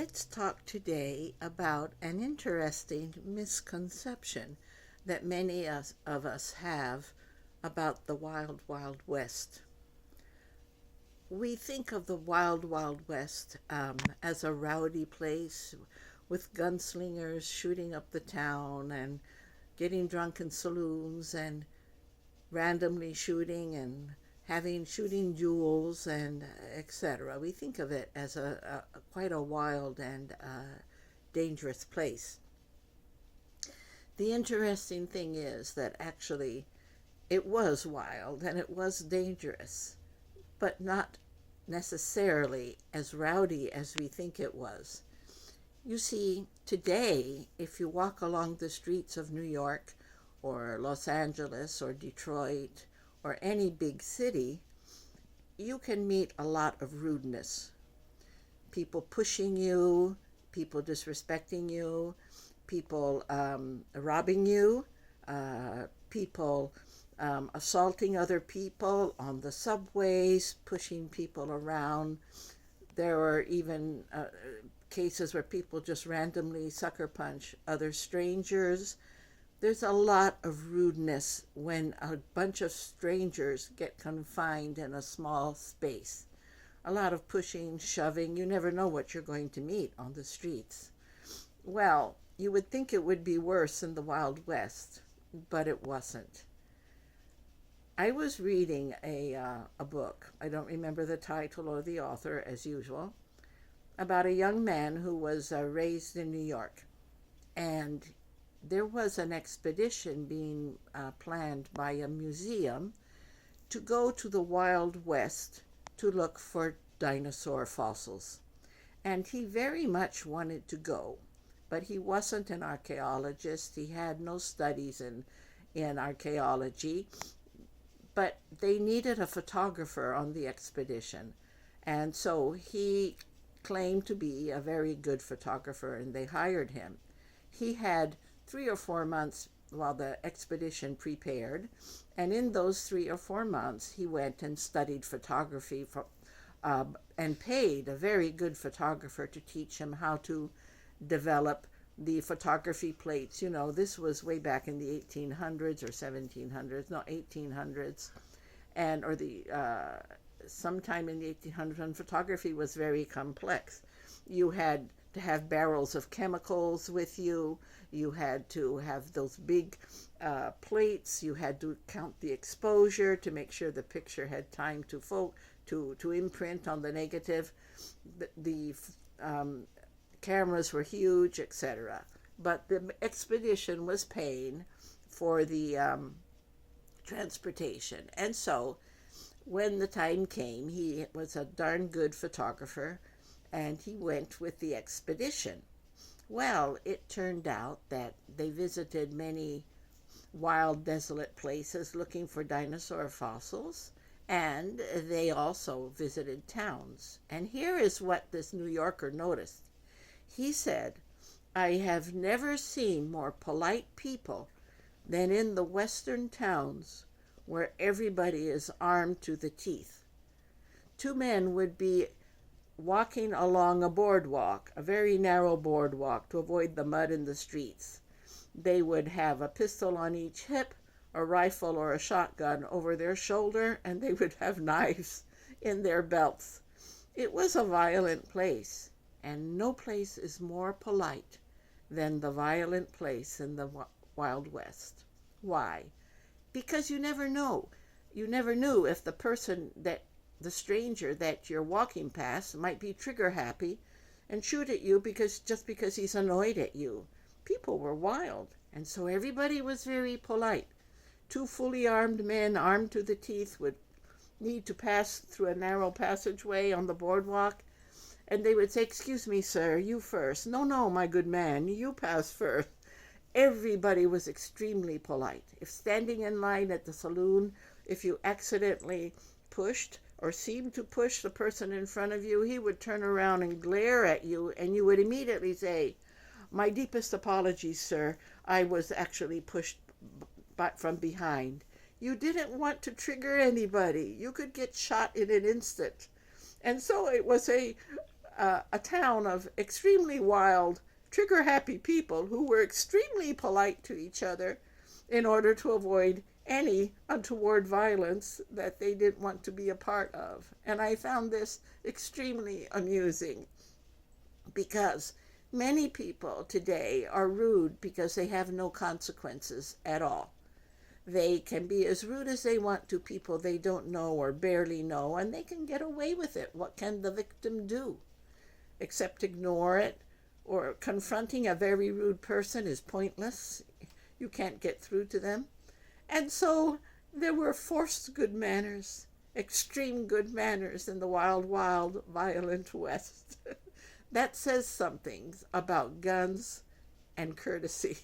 Let's talk today about an interesting misconception that many of us have about the Wild Wild West. We think of the Wild Wild West as a rowdy place with gunslingers shooting up the town and getting drunk in saloons and randomly shooting and having shooting duels and etc. We think of it as a quite a wild and dangerous place. The interesting thing is that actually it was wild and it was dangerous, but not necessarily as rowdy as we think it was. You see, today, if you walk along the streets of New York or Los Angeles or Detroit or any big city, you can meet a lot of rudeness. People pushing you, people disrespecting you, people robbing you, people assaulting other people on the subways, pushing people around. There were even cases where people just randomly sucker punch other strangers. There's a lot of rudeness when a bunch of strangers get confined in a small space. A lot of pushing, shoving. You never know what you're going to meet on the streets. Well, you would think it would be worse in the Wild West, but it wasn't. I was reading a book, I don't remember the title or the author as usual, about a young man who was raised in New York. And there was an expedition being planned by a museum to go to the Wild West to look for dinosaur fossils. And he very much wanted to go, but he wasn't an archaeologist. He had no studies in archaeology, but they needed a photographer on the expedition. And so he claimed to be a very good photographer, and they hired him. He had 3 or 4 months while the expedition prepared, and in those 3 or 4 months he went and studied photography and paid a very good photographer to teach him how to develop the photography plates. You know, this was way back in the 1800s or 1700s, no, 1800s, and or the sometime in the 1800s when photography was very complex. You had to have barrels of chemicals with you. You had to have those big plates. You had to count the exposure to make sure the picture had time to imprint on the negative. The cameras were huge, etc. But the expedition was paying for the transportation. And so when the time came, he was a darn good photographer, and he went with the expedition. Well, it turned out that they visited many wild, desolate places looking for dinosaur fossils, and they also visited towns. And here is what this New Yorker noticed. He said, "I have never seen more polite people than in the western towns where everybody is armed to the teeth. Two men would be walking along a boardwalk, a very narrow boardwalk, to avoid the mud in the streets. They would have a pistol on each hip, a rifle or a shotgun over their shoulder, and they would have knives in their belts. It was a violent place, and no place is more polite than the violent place in the Wild West." Why? Because you never know. You never knew if the stranger that you're walking past might be trigger happy and shoot at you just because he's annoyed at you. People were wild, and so everybody was very polite. Two fully armed men, armed to the teeth, would need to pass through a narrow passageway on the boardwalk, and they would say, "Excuse me, sir, you first." "No, no, my good man, you pass first." Everybody was extremely polite. If standing in line at the saloon, if you accidentally pushed or seemed to push the person in front of you, he would turn around and glare at you, and you would immediately say, "My deepest apologies, sir. I was actually pushed from behind." You didn't want to trigger anybody. You could get shot in an instant. And so it was a town of extremely wild, trigger happy people who were extremely polite to each other in order to avoid any untoward violence that they didn't want to be a part of. And I found this extremely amusing because many people today are rude because they have no consequences at all. They can be as rude as they want to people they don't know or barely know, and they can get away with it. What can the victim do? Except ignore it, or confronting a very rude person is pointless. You can't get through to them. And so there were forced good manners, extreme good manners in the wild, wild, violent West. That says something about guns and courtesy.